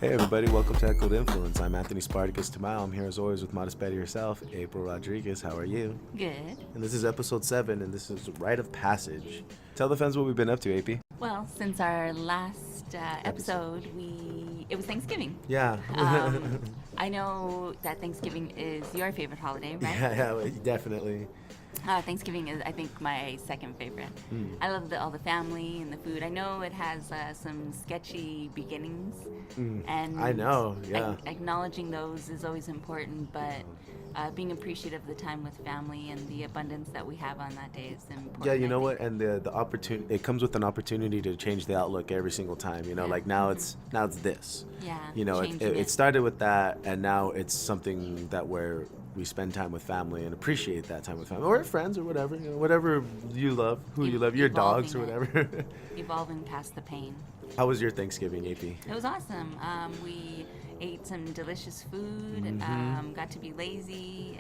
Hey everybody, welcome to Echoed Influence. I'm Anthony Spartacus Tamao. I'm here as always with Modest Betty herself, April Rodriguez. How are you? Good. And this is episode 7, and this is Rite of Passage. Tell the fans what we've been up to, AP. Well, since our last Episode. episode, it was Thanksgiving. Yeah. I know that Thanksgiving is your favorite holiday, right? yeah, definitely. Thanksgiving is, I think, my second favorite. Mm. I love all the family and the food. I know it has some sketchy beginnings, and I know, yeah. acknowledging those is always important, but being appreciative of the time with family and the abundance that we have on that day is important. Yeah, you know I what? think. And the opportunity, it comes with an opportunity to change the outlook every single time. You know, Yeah. like now it's this. Yeah, You know, changing it started with that, and now it's something that where we spend time with family and appreciate that time with family or friends or whatever. You know, whatever you love, who you love, your dogs or Evolving whatever. Evolving past the pain. How was your Thanksgiving, AP? It was awesome. We ate some delicious food. Got to be lazy.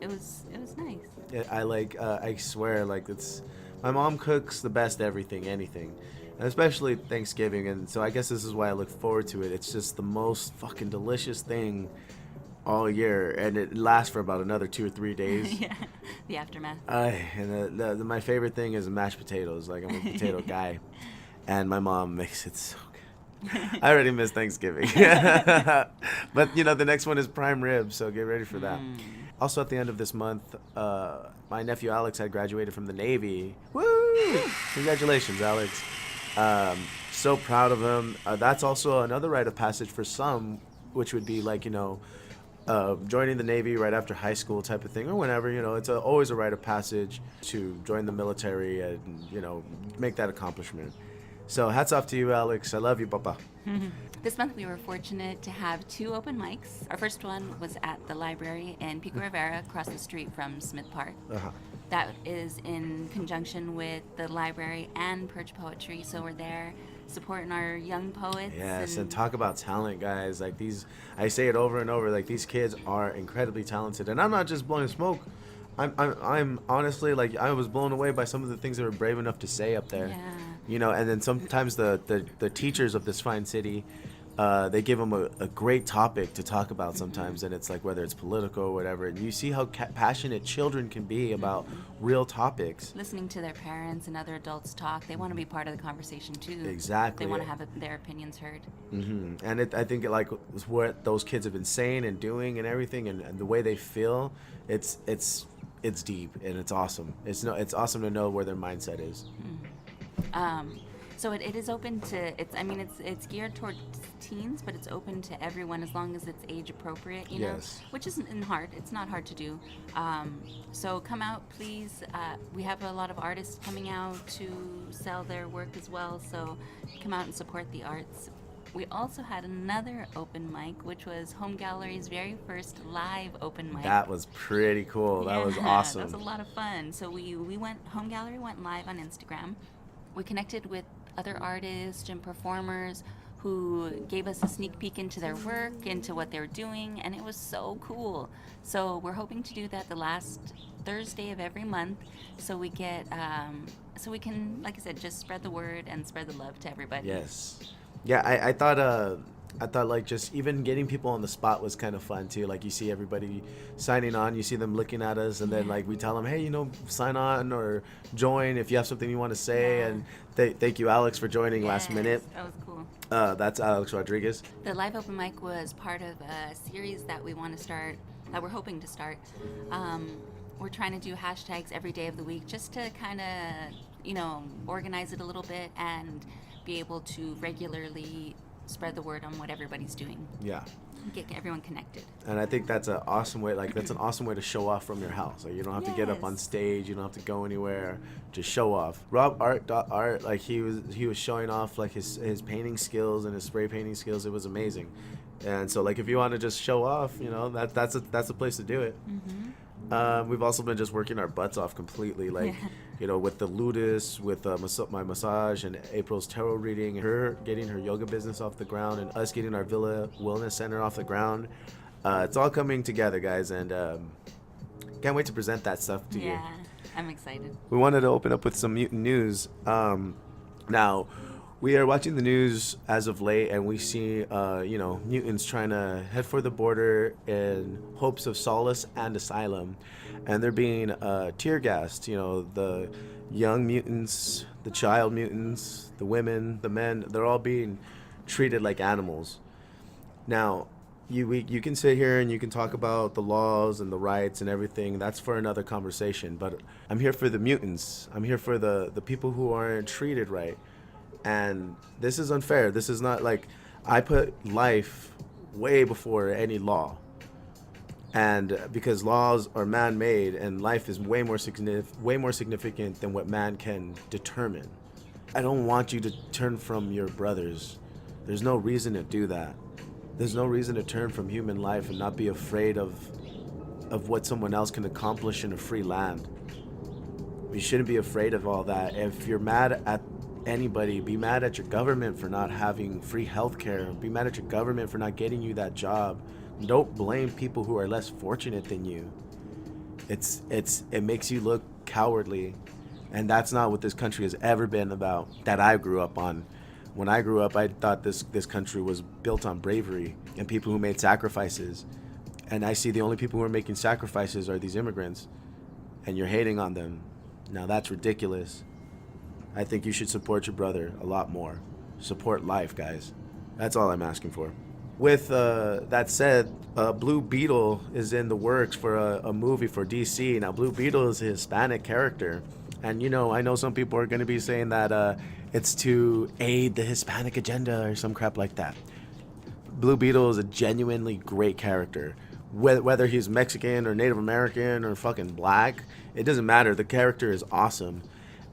It was nice. Yeah, I swear, like it's my mom cooks the best anything, and especially Thanksgiving. And so I guess this is why I look forward to it. It's just the most fucking delicious thing all year, and it lasts for about another 2 or 3 days. Yeah, the aftermath. And my favorite thing is mashed potatoes. Like I'm a potato guy, and my mom makes it so good. I already miss Thanksgiving. But you know, the next one is prime rib, so get ready for that. Also, at the end of this month, my nephew Alex had graduated from the Navy. Woo! Congratulations, Alex. So proud of him. That's also another rite of passage for some, which would be like, you know, joining the Navy right after high school type of thing, or whenever. You know, it's always a rite of passage to join the military and, you know, make that accomplishment. So hats off to you, Alex. I love you, Papa. This month we were fortunate to have 2 open mics. Our first one was at the library in Pico Rivera, across the street from Smith Park. Uh-huh. That is in conjunction with the library and Purge Poetry, so we're there supporting our young poets. Yes, and talk about talent, guys. Like these, I say it over and over. Like these kids are incredibly talented, and I'm not just blowing smoke. I'm honestly, like, I was blown away by some of the things they were brave enough to say up there. Yeah. You know, and then sometimes the teachers of this fine city, they give them a great topic to talk about sometimes, and it's like whether it's political or whatever, and you see how passionate children can be about real topics. Listening to their parents and other adults talk, they want to be part of the conversation too. Exactly. They want to have their opinions heard. And I think like what those kids have been saying and doing and everything, and the way they feel, it's deep and it's awesome. It's awesome to know where their mindset is. So it is open to it's geared towards teens, but it's open to everyone as long as it's age appropriate, you know, Yes. which isn't hard. It's not hard to do. So come out, please. We have a lot of artists coming out to sell their work as well. So come out and support the arts. We also had another open mic, which was Home Gallery's very first live open mic. That was pretty cool. That was awesome. That was a lot of fun. So we Home Gallery went live on Instagram. We connected with other artists and performers who gave us a sneak peek into their work, into what they were doing, and it was so cool. So we're hoping to do that the last Thursday of every month, so we get so we can, like I said, just spread the word and spread the love to everybody. Yes. Yeah, I thought like just even getting people on the spot was kind of fun too. Like you see everybody signing on, you see them looking at us, and then like we tell them, hey, you know, sign on or join if you have something you want to say. Yeah. And thank you, Alex, for joining last minute. That was cool. That's Alex Rodriguez. The live open mic was part of a series that we want to start, that we're hoping to start. We're trying to do hashtags every day of the week just to kind of, you know, organize it a little bit and be able to regularly spread the word on what everybody's doing. Yeah. Get everyone connected. And I think that's an awesome way. Like that's an awesome way to show off from your house. Like you don't have to get up on Yes. stage. You don't have to go anywhere. Just show off. Rob Art, like he was showing off like his painting skills and his spray painting skills. It was amazing. And so like if you want to just show off, you know, that's a place to do it. We've also been just working our butts off completely, like, you know, with the Ludus, with my massage, and April's tarot reading, her getting her yoga business off the ground, and us getting our Villa Wellness Center off the ground. It's all coming together, guys, and can't wait to present that stuff to you. Yeah, I'm excited. We wanted to open up with some mutant news. Now, We are watching the news as of late, and we see, mutants trying to head for the border in hopes of solace and asylum, and they're being tear gassed. The young mutants, the child mutants, the women, the men. They're all being treated like animals. Now, you can sit here and you can talk about the laws and the rights and everything. That's for another conversation. But I'm here for the mutants. I'm here for the people who aren't treated right. And this is unfair. This is not like I put life way before any law. And because laws are man-made and life is way more significant than what man can determine. I don't want you to turn from your brothers. There's no reason to do that. There's no reason to turn from human life and not be afraid of what someone else can accomplish in a free land. You shouldn't be afraid of all that. If you're mad at anybody, be mad at your government for not having free healthcare. Be mad at your government for not getting you that job. Don't blame people who are less fortunate than you. It makes you look cowardly, and that's not what this country has ever been about. That I grew up on. When I grew up, I thought this country was built on bravery and people who made sacrifices. And I see the only people who are making sacrifices are these immigrants, and you're hating on them. Now that's ridiculous. I think you should support your brother a lot more. Support life, guys. That's all I'm asking for. With that said, Blue Beetle is in the works for a movie for DC. Now, Blue Beetle is a Hispanic character. And, I know some people are going to be saying that it's to aid the Hispanic agenda or some crap like that. Blue Beetle is a genuinely great character. Whether he's Mexican or Native American or fucking black, it doesn't matter. The character is awesome.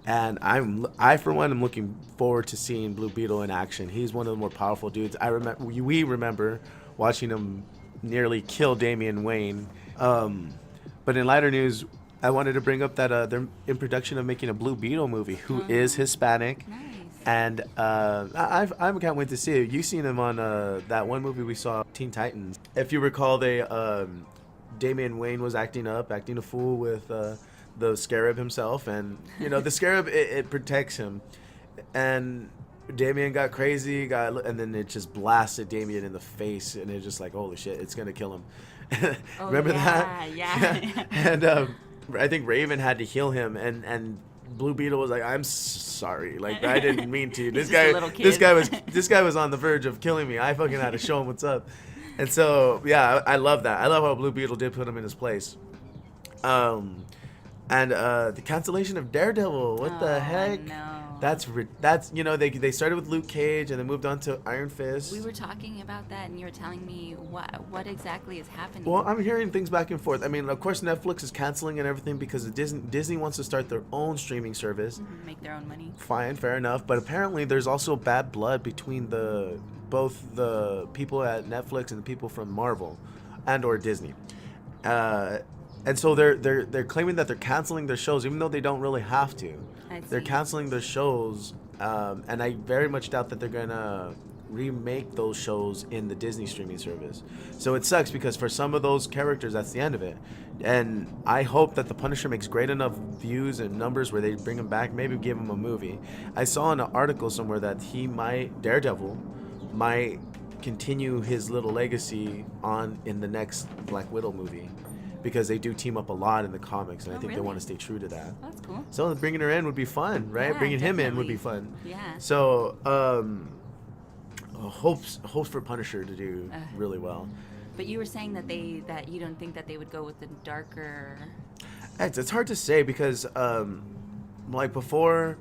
And I for one am looking forward to seeing Blue Beetle in action. He's one of the more powerful dudes. We remember watching him nearly kill Damian Wayne. But in lighter news, I wanted to bring up that they're in production of making a Blue Beetle movie who is Hispanic. Nice. And I can't wait to see it. You've seen him on that one movie we saw, Teen Titans. If you recall, Damian Wayne was acting a fool with the Scarab himself, and the Scarab it protects him, and Damian got crazy, and then it just blasted Damian in the face, and it's just like, holy shit, it's gonna kill him. Remember that? Yeah. And I think Raven had to heal him, and Blue Beetle was like, I'm sorry, like I didn't mean to. This guy was on the verge of killing me. I fucking had to show him what's up. And so yeah, I love that. I love how Blue Beetle did put him in his place. And the cancellation of Daredevil. What the heck? No. That's they started with Luke Cage and then moved on to Iron Fist. We were talking about that, and you were telling me what exactly is happening. Well, I'm hearing things back and forth. I mean, of course, Netflix is canceling and everything because Disney wants to start their own streaming service. Make their own money. Fine, fair enough. But apparently, there's also bad blood between both the people at Netflix and the people from Marvel, and or Disney. And so they're claiming that they're canceling their shows, even though they don't really have to. They're canceling their shows, and I very much doubt that they're gonna remake those shows in the Disney streaming service. So it sucks because for some of those characters, that's the end of it. And I hope that the Punisher makes great enough views and numbers where they bring him back, maybe give him a movie. I saw in an article somewhere that Daredevil might continue his little legacy in the next Black Widow movie. Because they do team up a lot in the comics, and I think they want to stay true to that. That's cool. So bringing her in would be fun, right? Yeah, Bringing him in definitely. would be fun. Yeah. So hopes for Punisher to do really well. But you were saying that you don't think that they would go with the darker. It's hard to say because like before,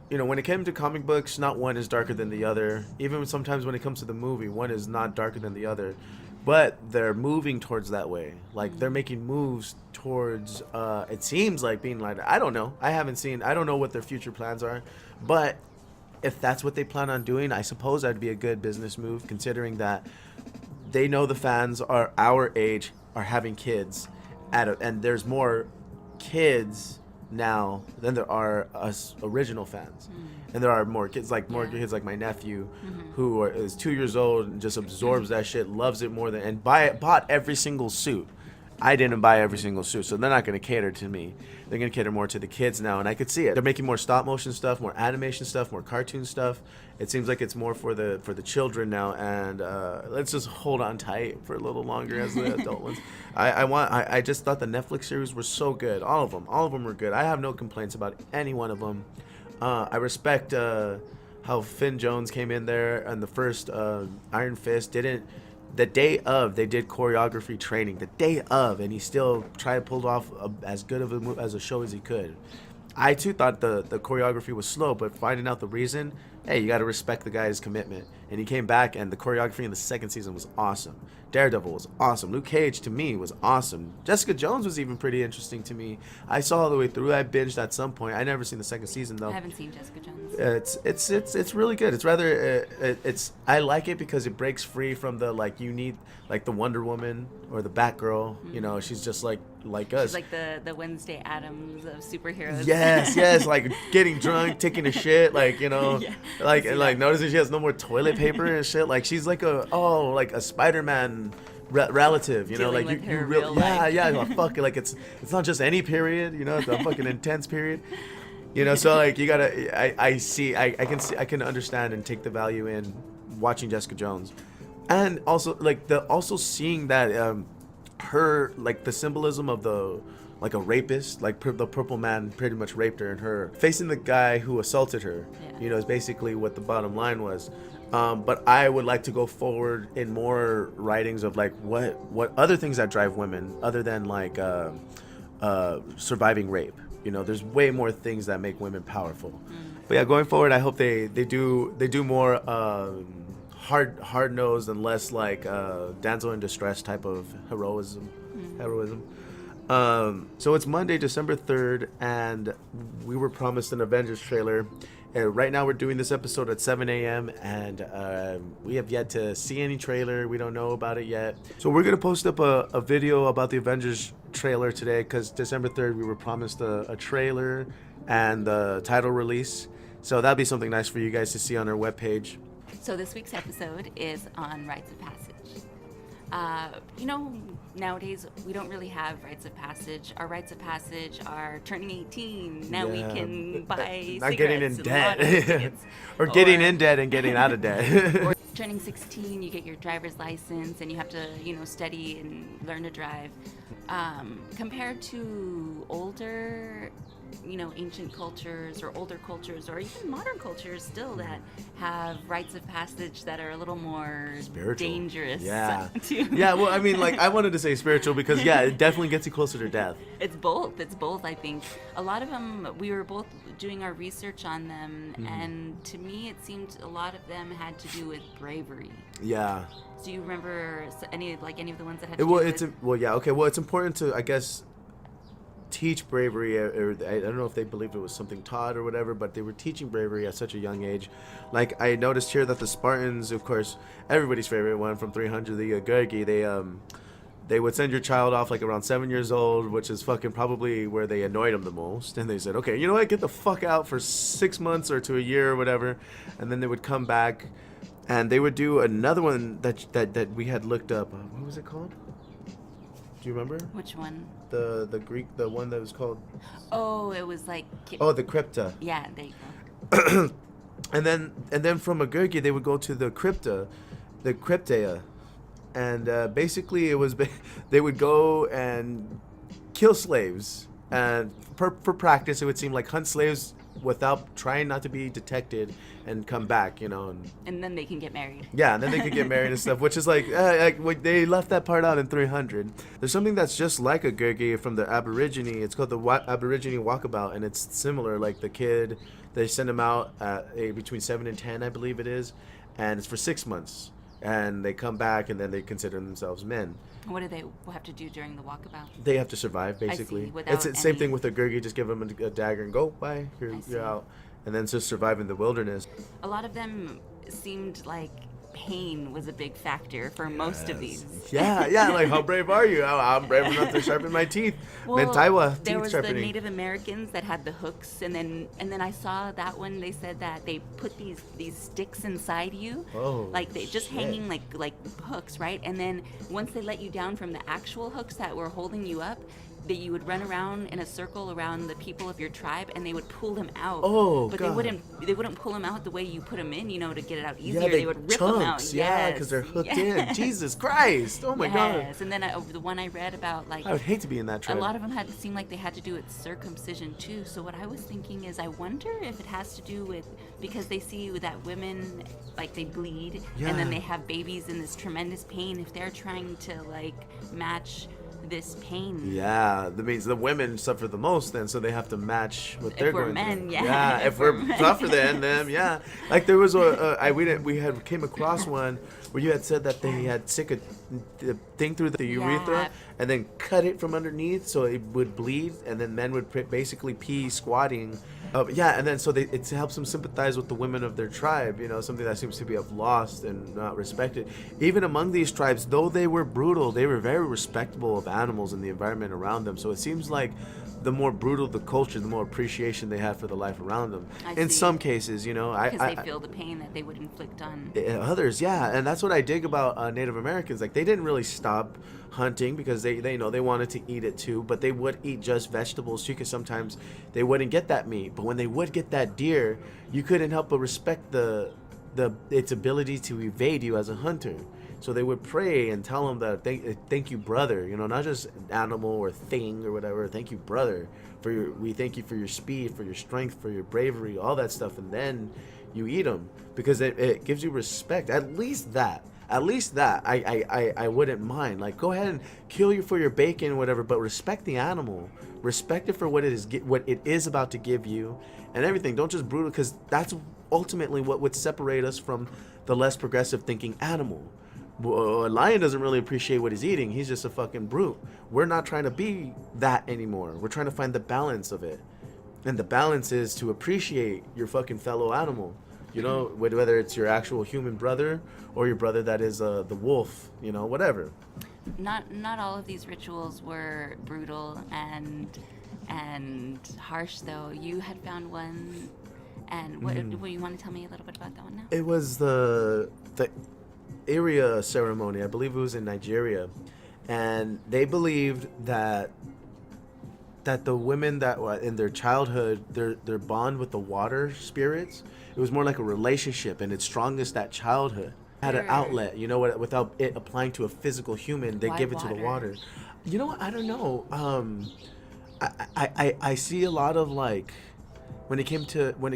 when it came to comic books, not one is darker than the other. Even sometimes when it comes to the movie, one is not darker than the other. But they're moving towards that way. Like, they're making moves towards, it seems like being lighter. I don't know. I don't know what their future plans are. But if that's what they plan on doing, I suppose that'd be a good business move, considering that they know the fans are our age, are having kids. And there's more kids now than there are us original fans. And there are more kids, kids like my nephew, who is 2 years old and just absorbs that shit, loves it more than, and bought every single suit. I didn't buy every single suit, so they're not going to cater to me. They're going to cater more to the kids now, and I could see it. They're making more stop motion stuff, more animation stuff, more cartoon stuff. It seems like it's more for the children now, and let's just hold on tight for a little longer as the adult ones. I just thought the Netflix series were so good. All of them were good. I have no complaints about any one of them. I respect how Finn Jones came in there, and the first Iron Fist didn't. The day of, they did choreography training. The day of, and he still tried to pull off as good of as a show as he could. I too thought the choreography was slow, but finding out the reason, hey, you got to respect the guy's commitment. And he came back, and the choreography in the second season was awesome. Daredevil was awesome. Luke Cage, to me, was awesome. Jessica Jones was even pretty interesting to me. I saw all the way through. I binged at some point. I never seen the second season though. I haven't seen Jessica Jones. It's really good. It's rather I like it because it breaks free from the you need the Wonder Woman or the Batgirl. Mm-hmm. You know, she's just like us. She's like the Wednesday Addams of superheroes. Yes, like getting drunk, taking a shit, Yeah, like noticing she has no more toilet paper and shit. Like she's like a Spider-Man relative, you know, Dealing like with you her really, real life. yeah, fuck it, like it's not just any period, you know, it's a fucking intense period, you know. So like you gotta, I can understand and take the value in watching Jessica Jones, and also also seeing that her the symbolism of the a rapist, the purple man pretty much raped her, and her facing the guy who assaulted her, yeah. you know, is basically what the bottom line was. But I would like to go forward in more writings of what other things that drive women other than surviving rape. You know, there's way more things that make women powerful. But yeah, going forward, I hope they do more hard nosed and less damsel in distress type of heroism. So it's Monday, December 3rd, and we were promised an Avengers trailer. Right now we're doing this episode at 7 a.m. and we have yet to see any trailer. We don't know about it yet. So we're going to post up a video about the Avengers trailer today because December 3rd we were promised a trailer and the title release. So that'll be something nice for you guys to see on our webpage. So this week's episode is on rites of passage. You know, nowadays we don't really have rites of passage. Our rites of passage are turning 18. Now we can buy not cigarettes getting in and debt. lottery tickets. or getting in debt and getting out of debt. Or turning 16, you get your driver's license and you have to, study and learn to drive. Compared to older, ancient cultures or older cultures or even modern cultures still that have rites of passage that are a little more spiritual, dangerous. Yeah. Yeah, well, I mean, I wanted to say spiritual because, yeah, it definitely gets you closer to death. It's both, I think. A lot of them, we were both doing our research on them, and to me it seemed a lot of them had to do with bravery. Yeah. Do you remember any of the ones that had to do with... It's important to, I guess, teach bravery, or I don't know if they believed it was something taught or whatever, but they were teaching bravery at such a young age. I noticed here that the Spartans, of course, everybody's favorite one from 300, the Gurgi, they would send your child off around 7 years old, which is fucking probably where they annoyed them the most, and they said, okay, you know what, get the fuck out for 6 months or to a year or whatever, and then they would come back and they would do another one that we had looked up. What was it called? Do you remember? Which one? The Greek, the one that was called... Oh, it was the crypta. Yeah, there you go. and then from a Gurgi, they would go to the crypta, the cryptea, and basically it was they would go and kill slaves, and for practice, it would seem hunt slaves without trying not to be detected and come back, and then they can get married. Yeah, and then they could get married and stuff, which is they left that part out in 300. There's something that's just like a Gurgi from the Aborigine. It's called the Aborigine Walkabout, and it's similar. The kid, they send him out at between 7 and 10, I believe it is, and it's for 6 months, and they come back, and then they consider themselves men. What do they have to do during the walkabout? They have to survive, basically. It's the same thing with a Gurgi. Just give them a dagger and go, bye, you're out. And then just survive in the wilderness. A lot of them seemed like pain was a big factor for most of these. Yeah, like how brave are you? Oh, I'm brave enough to sharpen my teeth. Mentaiwa, there teeth was sharpening. the Native Americans that had the hooks, and then I saw that one. They said that they put these sticks inside you, like they just hanging like hooks, right? And then once they let you down from the actual hooks that were holding you up, that you would run around in a circle around the people of your tribe, and they would pull them out. But God. they wouldn't pull them out the way you put them in, to get it out easier. Yeah, they would rip them out. Yeah, because they're hooked in. Jesus Christ! Oh my God! Yes, and then the one I read about, like, I would hate to be in that tribe. a lot of them seemed like they had to do with circumcision too. So what I was thinking is, I wonder if it has to do with, because they see that women, like, they bleed and then they have babies in this tremendous pain. If they're trying to like match this pain. Yeah, that means the women suffer the most then, so they have to match what they're going men, through. Yeah, if we're tougher than them, yeah. Like there was we had came across one where you had said that they had stick the thing through the urethra and then cut it from underneath so it would bleed, and then men would basically pee squatting. And then so it helps them sympathize with the women of their tribe, something that seems to be lost and not respected. Even among these tribes, though they were brutal, they were very respectable of animals and the environment around them. So it seems like the more brutal the culture, the more appreciation they have for the life around them. In some cases, because they feel the pain that they would inflict on others. Yeah, and that's what I dig about Native Americans. Like they didn't really stop hunting because they know they wanted to eat it too, but they would eat just vegetables too, because sometimes they wouldn't get that meat. But when they would get that deer, you couldn't help but respect its ability to evade you as a hunter. So they would pray and tell him that thank you, brother, not just animal or thing or whatever. Thank you, brother, we thank you for your speed, for your strength, for your bravery, all that stuff. And then you eat them because it gives you respect. At least that I wouldn't mind. Like, go ahead and kill you for your bacon, whatever, but respect the animal, respect it for what it is about to give you, and everything. Don't just brutal, because that's ultimately what would separate us from the less progressive thinking animal. A lion doesn't really appreciate what he's eating. He's just a fucking brute. We're not trying to be that anymore. We're trying to find the balance of it, and the balance is to appreciate your fucking fellow animal. Whether it's your actual human brother or your brother that is the wolf, whatever. Not all of these rituals were brutal and harsh, though. You had found one, and what you want to tell me a little bit about that one now? It was the area ceremony. I believe it was in Nigeria, and they believed that the women that in their childhood, their bond with the water spirits, it was more like a relationship, and it's strongest at childhood. Had an outlet, without it applying to a physical human, they give it to the water. You know what? I don't know. I see a lot of, like, when it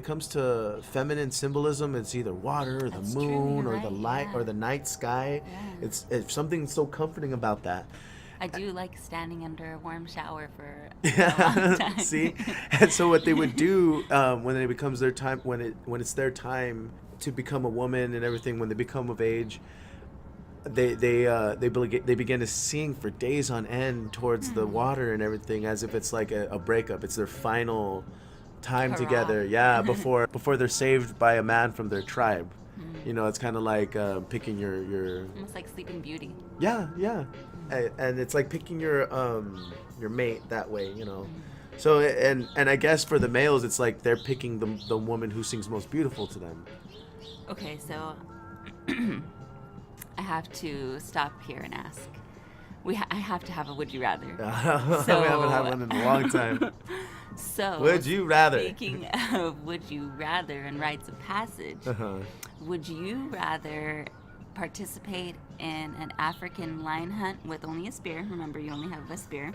comes to feminine symbolism, it's either water or the moon or the light or the night sky. Yeah. It's something so comforting about that. I do like standing under a warm shower for a long time. See, and so what they would do when it becomes their time, when it's their time to become a woman and everything, when they become of age, they begin to sing for days on end towards the water and everything, as if it's like a breakup. It's their final time together. Yeah, before they're saved by a man from their tribe. It's kind of like picking your almost like Sleeping Beauty. Yeah. And it's like picking your mate that way, So and I guess for the males, it's like they're picking the woman who sings most beautiful to them. Okay, so I have to stop here and ask. I have to have a would you rather. So, we haven't had one in a long time. So would you rather? Speaking of would you rather and rites of passage, would you rather participate in an African lion hunt with only a spear? Remember, you only have a spear.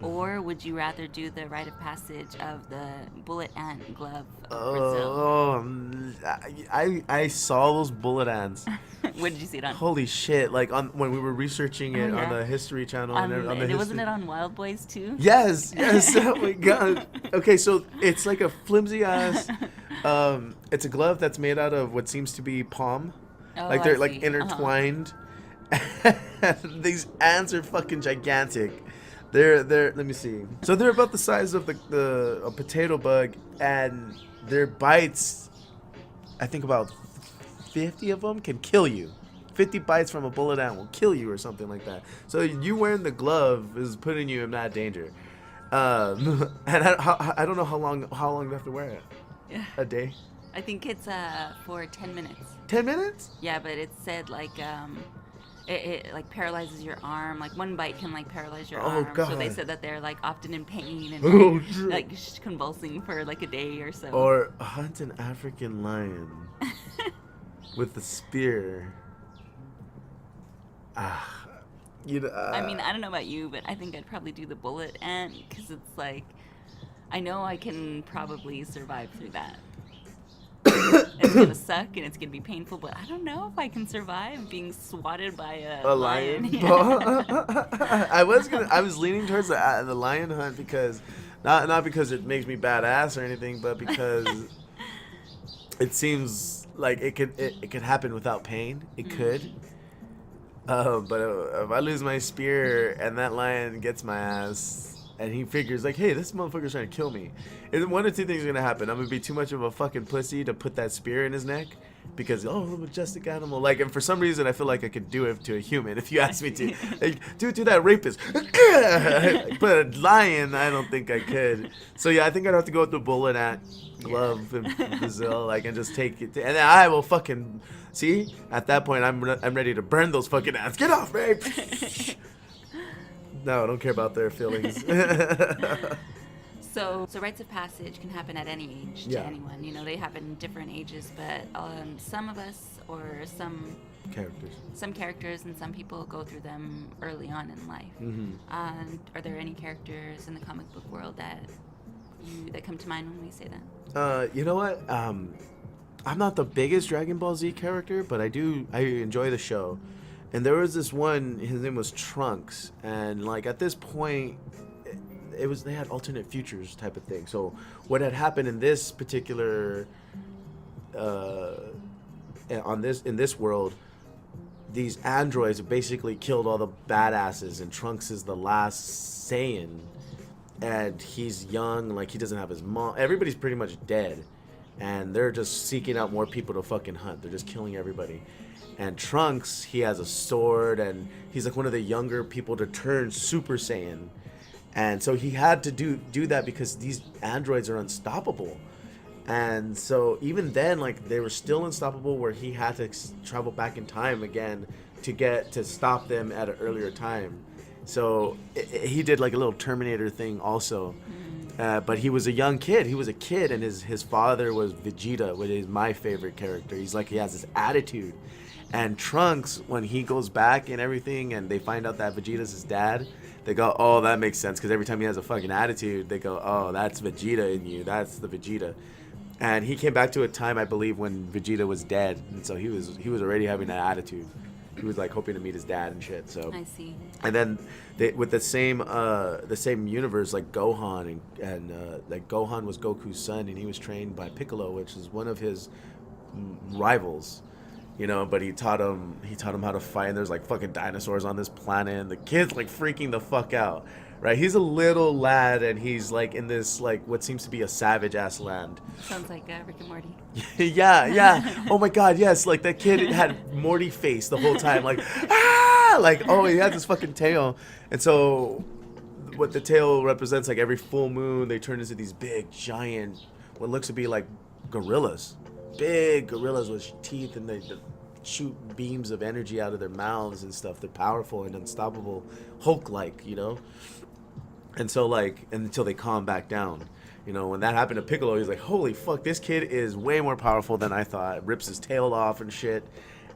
Or would you rather do the rite of passage of the bullet ant glove of Brazil? I saw those bullet ants. What did you see it on? Holy shit! Like when we were researching it on the History Channel wasn't it on Wild Boys too? Yes. Oh my god. Okay, so it's like a flimsy ass. It's a glove that's made out of what seems to be palm. Like they're like intertwined. These ants are fucking gigantic. They're let me see. So they're about the size of a potato bug, and their bites, I think about 50 of them can kill you. 50 bites from a bullet ant will kill you or something like that. So you wearing the glove is putting you in that danger. And I don't know how long you have to wear it. Yeah. A day? I think it's for 10 minutes. 10 minutes? Yeah, but it said like it like paralyzes your arm. Like one bite can like paralyze your arm. God. So they said that they're like often in pain and Oh, like convulsing for like a day or so. Or hunt an African lion with a spear. You know, I mean, I don't know about you, but I think I'd probably do the bullet ant because it's like, I know I can probably survive through that. It's gonna suck and it's gonna be painful, but I don't know if I can survive being swatted by a lion. Yeah. I was leaning towards the lion hunt because not because it makes me badass or anything, but because it seems like it could happen without pain. It could. But if I lose my spear and that lion gets my ass and he figures like, hey, this motherfucker's trying to kill me, and one of two things are gonna happen. I'm gonna be too much of a fucking pussy to put that spear in his neck because I'm a majestic animal. Like, and for some reason I feel like I could do it to a human if you ask me to. Like, do that rapist. But a lion, I don't think I could. So yeah, I think I'd have to go with the bullet ant glove in Brazil, like, and just take it, and then I will fucking see. At that point, I'm ready to burn those fucking ants. Get off me! No, I don't care about their feelings. So rites of passage can happen at any age to anyone. You know, they happen in different ages, but some of us or some characters and some people go through them early on in life. Mm-hmm. Are there any characters in the comic book world that come to mind when we say that? You know what? I'm not the biggest Dragon Ball Z character, but I enjoy the show. And there was this one, his name was Trunks, and like at this point, they had alternate futures type of thing. So what had happened in this particular in this world, these androids basically killed all the badasses, and Trunks is the last Saiyan, and he's young, like he doesn't have his mom. Everybody's pretty much dead, and they're just seeking out more people to fucking hunt. They're just killing everybody. And Trunks, he has a sword, and he's like one of the younger people to turn Super Saiyan. And so he had to do that because these androids are unstoppable. And so even then, like, they were still unstoppable, where he had to travel back in time again to stop them at an earlier time. So he did like a little Terminator thing also. But he was a young kid. He was a kid, and his father was Vegeta, which is my favorite character. He has this attitude. And Trunks, when he goes back and everything, and they find out that Vegeta's his dad, they go, oh, that makes sense, because every time he has a fucking attitude, they go, oh, that's Vegeta in you. That's the Vegeta. And he came back to a time, I believe, when Vegeta was dead, and so he was already having that attitude. He was like hoping to meet his dad and shit. So I see. And then with the same universe, like Gohan and like Gohan was Goku's son, and he was trained by Piccolo, which is one of his rivals. You know, but he taught him how to fight, and there's like fucking dinosaurs on this planet, and the kid's like freaking the fuck out, right? He's a little lad, and he's like in this like what seems to be a savage ass land. Sounds like Rick and Morty. yeah. Oh my god, yes. Like that kid had Morty face the whole time, like like oh, he had this fucking tail, and so what the tail represents, like every full moon they turn into these big giant, what looks to be like gorillas. Big gorillas with teeth, and they shoot beams of energy out of their mouths and stuff. They're powerful and unstoppable, Hulk-like, you know. And so like, until they calm back down, you know. When that happened to Piccolo, he's like, holy fuck, this kid is way more powerful than I thought. Rips his tail off and shit,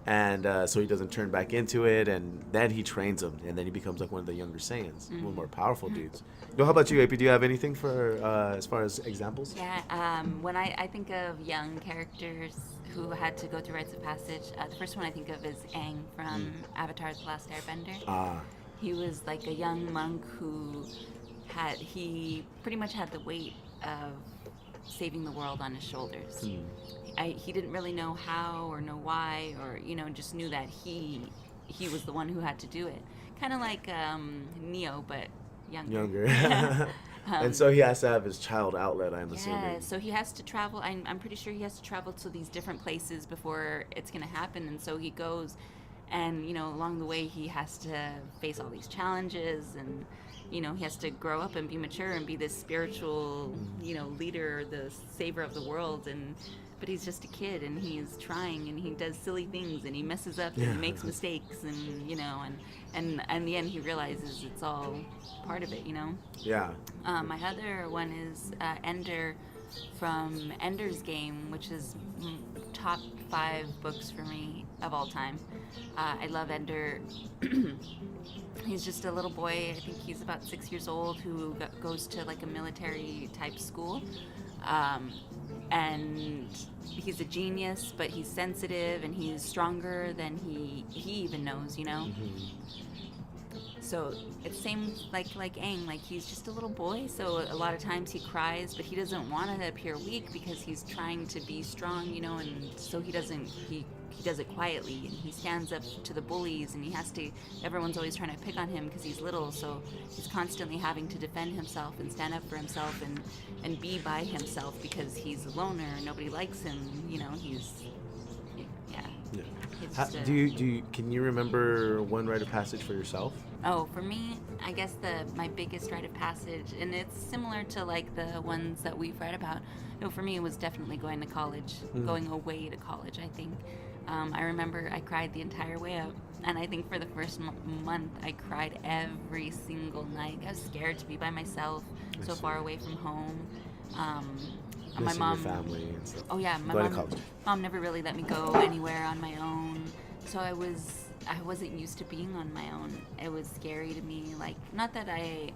and so he doesn't turn back into it. And then he trains him, and then he becomes like one of the younger Saiyans, one of the more powerful dudes. How about you, AP? Do you have anything for as far as examples? Yeah, when I think of young characters who had to go through rites of passage, the first one I think of is Aang from Avatar: The Last Airbender. He was like a young monk who he pretty much had the weight of saving the world on his shoulders. He didn't really know how or know why, or just knew that he was the one who had to do it. Kind of like Neo, but younger. And so he has to have his child outlet, I'm assuming. Yeah, so he has to travel. I'm pretty sure he has to travel to these different places before it's going to happen. And so he goes, And, along the way, he has to face all these challenges, and, he has to grow up and be mature and be this spiritual, leader, the savior of the world. But he's just a kid, and he's trying, and he does silly things, and he messes up, and he makes mistakes, and, and in the end, he realizes it's all part of it, Yeah. My other one is Ender from Ender's Game, which is top 5 books for me of all time. I love Ender. He's just a little boy. I think he's about 6 years old, who goes to like a military type school. And he's a genius, but he's sensitive, and he's stronger than he even knows, So it's same like Aang, like he's just a little boy, so a lot of times he cries, but he doesn't want to appear weak because he's trying to be strong, and so he does it quietly, and he stands up to the bullies, and everyone's always trying to pick on him because he's little, so he's constantly having to defend himself and stand up for himself and be by himself because he's a loner, nobody likes him, Can you remember one rite of passage for yourself? Oh, for me, I guess my biggest rite of passage, and it's similar to like the ones that we've read about. No, for me, it was definitely going to college, going away to college, I think. I remember I cried the entire way up, and I think for the first month, I cried every single night. I was scared to be by myself, so far away from home. My mom, your family and stuff. Oh yeah, my mom never really let me go anywhere on my own, so I wasn't used to being on my own. It was scary to me. Like, not that I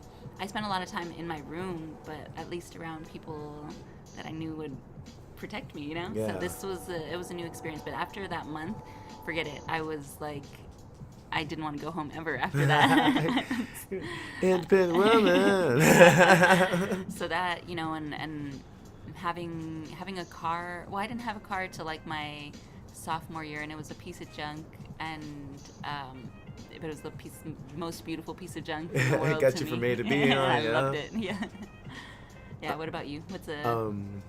spent a lot of time in my room, but at least around people that I knew would protect me, Yeah. So it was a new experience. But after that month, forget it. I was like, I didn't want to go home ever after that. Independent woman. So that, and having a car. Well, I didn't have a car till like my sophomore year, and it was a piece of junk, but it was the most beautiful piece of junk in the world. It got to you me. from A to B, huh? I loved it. Yeah. Yeah. What about you? What's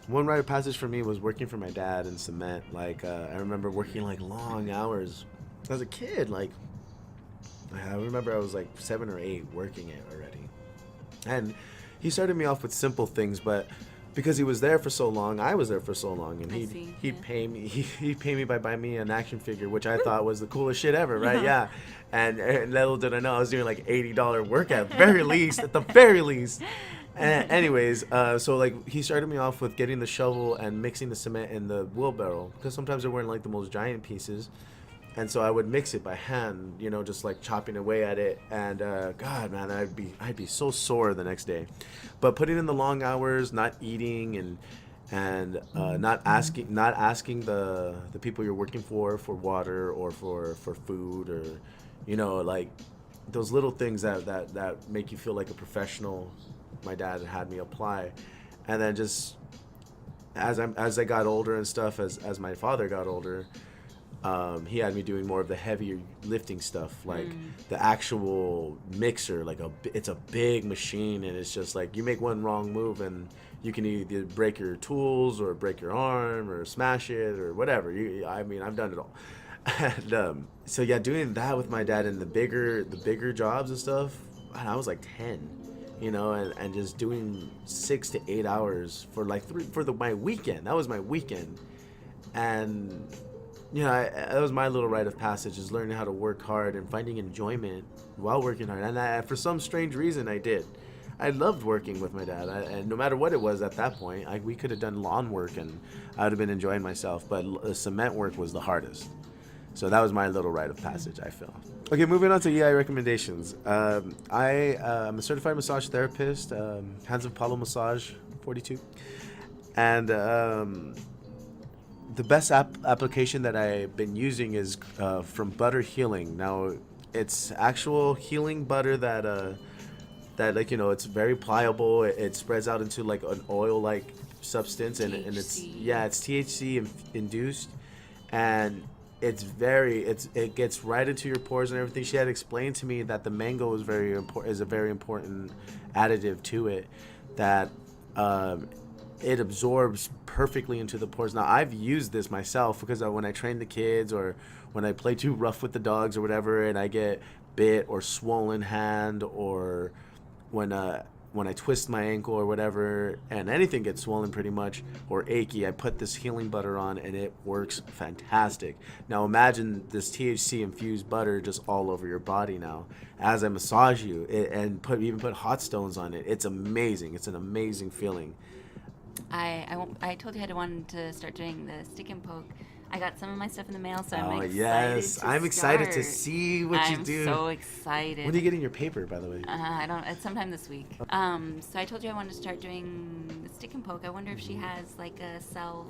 one rite of passage for me was working for my dad in cement. Like, I remember working like long hours as a kid. Like, I remember I was like 7 or 8 working it already, and he started me off with simple things, but because he was there for so long, I was there for so long, and he'd pay me. He'd pay me by buying me an action figure, which I thought was the coolest shit ever, right? Yeah. And little did I know I was doing like $80 work at the very least. And anyways, so like he started me off with getting the shovel and mixing the cement in the wheelbarrow, because sometimes there weren't like the most giant pieces. And so I would mix it by hand, just like chopping away at it. And God, man, I'd be so sore the next day. But putting in the long hours, not eating, and not asking the people you're working for water or for food, or like those little things that make you feel like a professional. My dad had me apply, and then just as I got older and stuff, as my father got older. He had me doing more of the heavier lifting stuff, like the actual mixer. Like it's a big machine, and it's just like you make one wrong move, and you can either break your tools or break your arm or smash it or whatever. I've done it all. And so yeah, doing that with my dad and the bigger jobs and stuff. I was like 10, and just doing 6 to 8 hours for like my weekend. That was my weekend, and. That was my little rite of passage, is learning how to work hard and finding enjoyment while working hard. And for some strange reason, I did. I loved working with my dad. And no matter what it was at that point, we could have done lawn work and I would have been enjoying myself. But the cement work was the hardest. So that was my little rite of passage, I feel. Okay, moving on to EI recommendations. I'm a certified massage therapist, Hands of Apollo Massage 42. And... the best application that I've been using is from Butter Healing. Now, it's actual healing butter that it's very pliable. It spreads out into like an oil-like substance, and it's THC induced, and it gets right into your pores and everything. She had explained to me that the mango is a very important additive to it, that it absorbs perfectly into the pores. Now, I've used this myself because when I train the kids or when I play too rough with the dogs or whatever, and I get bit or swollen hand, or when I twist my ankle or whatever, and anything gets swollen pretty much or achy, I put this healing butter on, and it works fantastic. Now imagine this THC infused butter just all over your body now as I massage you, and even put hot stones on it. It's amazing. It's an amazing feeling. I told you I wanted to start doing the stick and poke. I got some of my stuff in the mail, so I'm excited. Yes, I'm excited to start. see what you do. I'm so excited. When are you getting your paper, by the way? I don't. It's sometime this week. So I told you I wanted to start doing the stick and poke. I wonder if she has like a self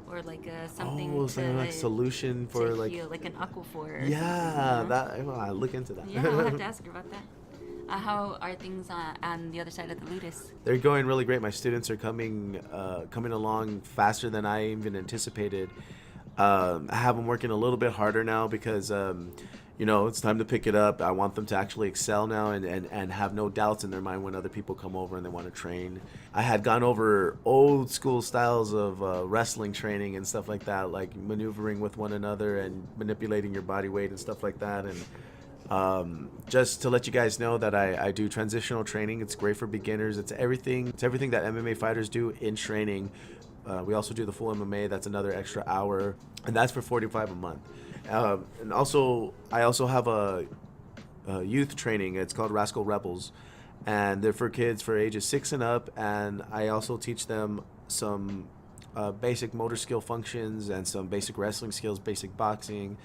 or like a something. Oh, something like solution for to like. heal, like an aquaphor. Yeah, that. Well, I'll look into that. Yeah, I'll have to ask her about that. How are things on the other side of the Ludus? They're going really great. My students are coming along faster than I even anticipated. I have them working a little bit harder now because, it's time to pick it up. I want them to actually excel now and have no doubts in their mind when other people come over and they want to train. I had gone over old school styles of wrestling training and stuff like that, like maneuvering with one another and manipulating your body weight and stuff like that. And just to let you guys know that I do transitional training. It's great for beginners. It's everything that MMA fighters do in training. We also do the full MMA. That's another extra hour, and that's for $45 a month. And also, I also have a youth training. It's called Rascal Rebels, and they're for kids for ages 6 and up. And I also teach them some basic motor skill functions and some basic wrestling skills, basic boxing,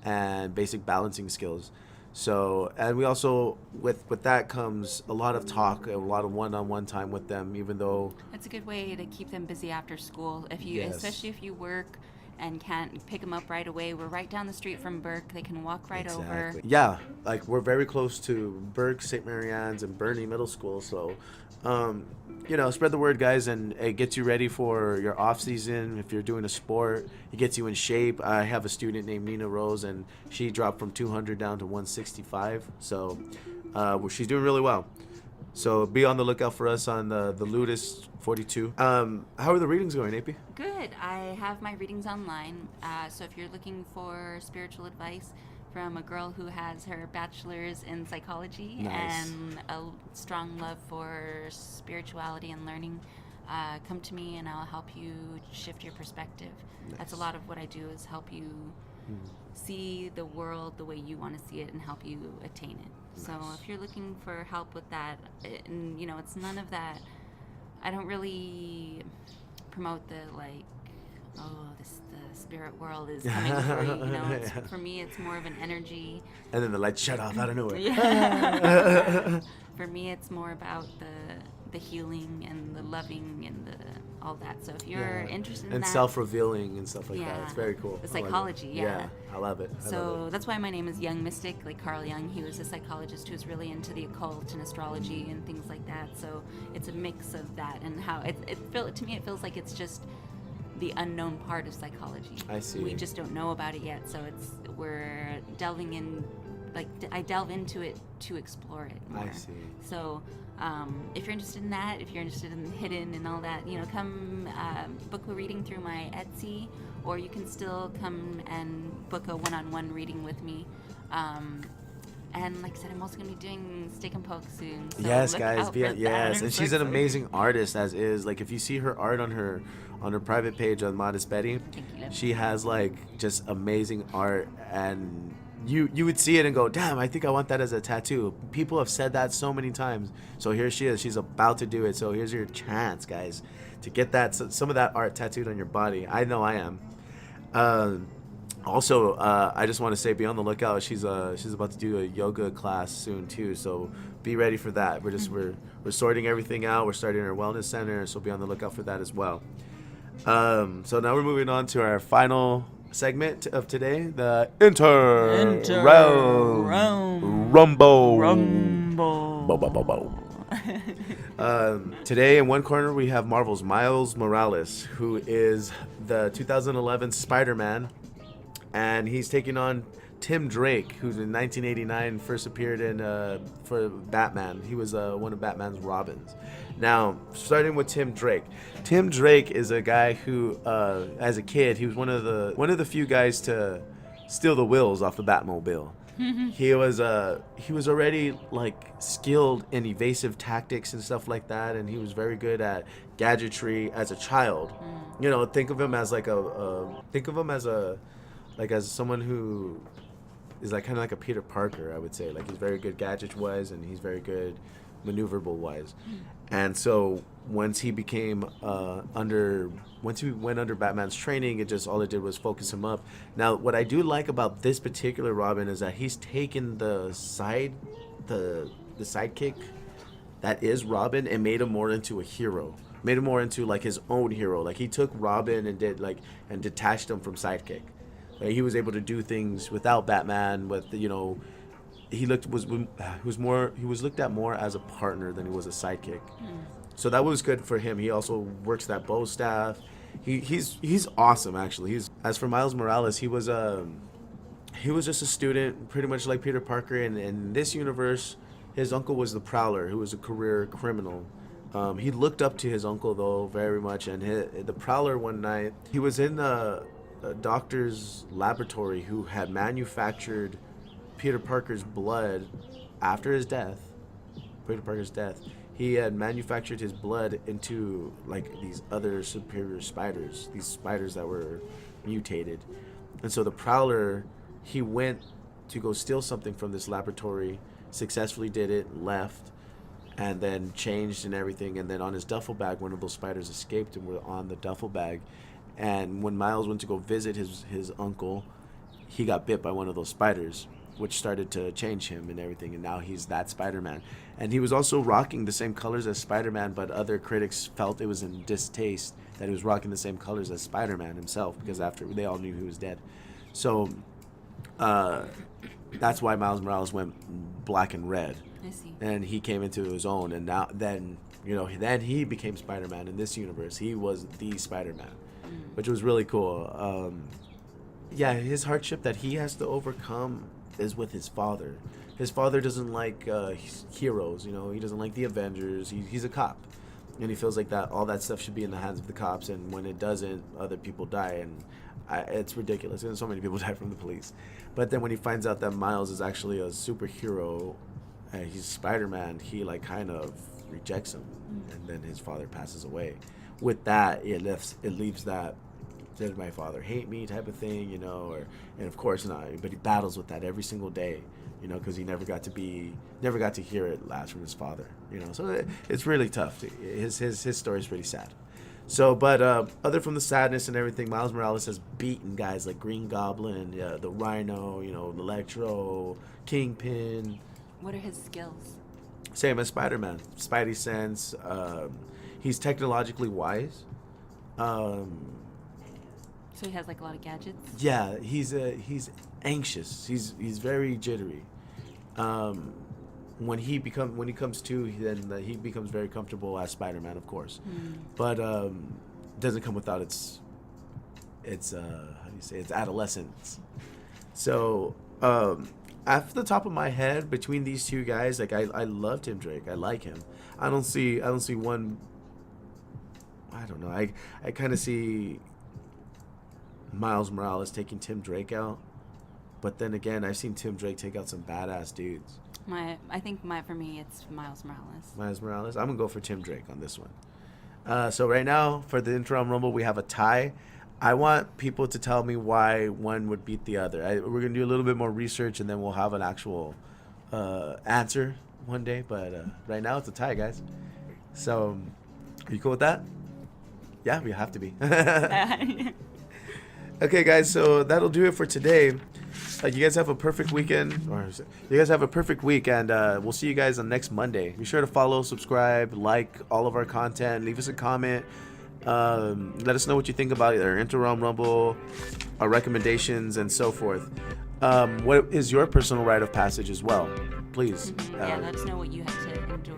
and basic balancing skills. So, and we also, with that comes a lot of talk, a lot of one-on-one time with them, even though... It's a good way to keep them busy after school. Especially if you work and can't pick them up right away. We're right down the street from Burke. They can walk right over. Yeah, like we're very close to Burke, St. Mary Ann's, and Bernie Middle School. So, spread the word, guys, and it gets you ready for your off season. If you're doing a sport, it gets you in shape. I have a student named Nina Rose, and she dropped from 200 down to 165. So, she's doing really well. So be on the lookout for us on the Ludus 42. How are the readings going, AP? Good. I have my readings online. So if you're looking for spiritual advice from a girl who has her bachelor's in psychology and a strong love for spirituality and learning, come to me and I'll help you shift your perspective. Nice. That's a lot of what I do, is help you see the world the way you want to see it and help you attain it. Nice. So if you're looking for help with that, it's none of that. I don't really promote the the spirit world is coming through. For me, it's more of an energy. And then the lights shut off out of nowhere. Yeah. For me, it's more about the healing and the loving and all that. So if you're interested in that, and self-revealing and stuff like that, it's very cool. The psychology, I love it. That's why my name is Young Mystic, like Carl Jung. He was a psychologist who was really into the occult and astrology and things like that. So it's a mix of that and how to me it feels like it's just the unknown part of psychology. I see. We just don't know about it yet. So we're delving in. Like I delve into it to explore it more. I see. So if you're interested in that, if you're interested in hidden and all that, come book a reading through my Etsy, or you can still come and book a one-on-one reading with me. And like I said, I'm also going to be doing Steak and Poke soon. So yes, guys. Yes, and she's an amazing artist as is. Like if you see her art on her private page on Modest Betty, she has like just amazing art, and you would see it and go, damn, I think I want that as a tattoo. People have said that so many times. So here she is. She's about to do it. So here's your chance, guys, to get some of that art tattooed on your body. I know I am. Also, I just want to say, be on the lookout. She's about to do a yoga class soon too. So be ready for that. We're sorting everything out. We're starting our wellness center. So be on the lookout for that as well. So now we're moving on to our final segment of today, the Rumble. Today in one corner we have Marvel's Miles Morales, who is the 2011 Spider-Man, and he's taking on Tim Drake, who's in 1989 first appeared in for Batman. He was one of Batman's Robins. Now, starting with Tim Drake. Tim Drake is a guy who, as a kid, he was one of the few guys to steal the wheels off the Batmobile. He was already like skilled in evasive tactics and stuff like that, and he was very good at gadgetry as a child. You know, think of him as like as someone who is like kind of like a Peter Parker, I would say. Like he's very good gadget wise, and he's very good maneuverable wise. And so once he went under Batman's training, all it did was focus him up. Now, what I do like about this particular Robin is that he's taken the sidekick that is Robin and made him more into a hero. Made him more into like his own hero. Like he took Robin and detached him from sidekick. Like, he was able to do things without Batman. With he was looked at more as a partner than he was a sidekick. So that was good for him. He also works that bow staff. He's awesome actually. As for Miles Morales, he was just a student, pretty much like Peter Parker. And in this universe, his uncle was the Prowler, who was a career criminal. He looked up to his uncle though very much. And the Prowler one night, he was in a doctor's laboratory who had manufactured Peter Parker's blood after his death. Peter Parker's death. He had manufactured his blood into like these other superior spiders, these spiders that were mutated. And so the Prowler, he went to go steal something from this laboratory, successfully did it, left, and then changed and everything. And then on his duffel bag, one of those spiders escaped and were on the duffel bag. And when Miles went to go visit his uncle, he got bit by one of those spiders, which started to change him and everything, and now he's that Spider-Man. And he was also rocking the same colors as Spider-Man, but other critics felt it was in distaste that he was rocking the same colors as Spider-Man himself, because after they all knew he was dead. So that's why Miles Morales went black and red. I see. And he came into his own, and then he became Spider-Man in this universe. He was the Spider-Man, which was really cool. His hardship that he has to overcome is with his father. His father doesn't like heroes, he doesn't like the Avengers. He's a cop, and he feels like that all that stuff should be in the hands of the cops, and when it doesn't, other people die, and it's ridiculous, and so many people die from the police. But then when he finds out that Miles is actually a superhero, he's Spider-Man, he like kind of rejects him, and then his father passes away. With that, it leaves that did my father hate me type of thing, and of course not, but he battles with that every single day, because he never got to hear it last from his father, so it's really tough. His story is pretty sad. So, but other from the sadness and everything, Miles Morales has beaten guys like Green Goblin, the Rhino, Electro, Kingpin. What are his skills? Same as Spider-Man. Spidey sense. He's technologically wise. So he has like a lot of gadgets. Yeah, he's anxious. He's very jittery. When he comes to, then he becomes very comfortable as Spider-Man, of course. But doesn't come without its its adolescence. So off the top of my head, between these two guys, like I love Tim Drake. I like him. I don't see one. I don't know. I kind of see Miles Morales taking Tim Drake out, but then again, I've seen Tim Drake take out some badass dudes. For me, it's Miles Morales. Miles Morales? I'm gonna go for Tim Drake on this one. So right now, for the interim rumble, we have a tie. I want people to tell me why one would beat the other. We're gonna do a little bit more research, and then we'll have an actual answer one day. But right now, it's a tie, guys. So, are you cool with that? Yeah, we have to be. Okay, guys, so that'll do it for today. You guys have a perfect weekend, you guys have a perfect week, and we'll see you guys on next Monday. Be sure to follow, subscribe, like all of our content, leave us a comment. Let us know what you think about our Interrealm Rumble, our recommendations, and so forth. What is your personal rite of passage as well? Please. Let us know what you had to endure.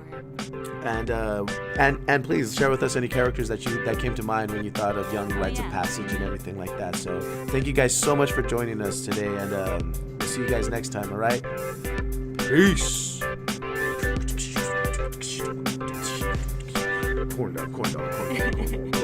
And please share with us any characters that came to mind when you thought of young rites of passage and everything like that. So thank you guys so much for joining us today, and we'll see see you guys next time, all right? Peace. Corn dog.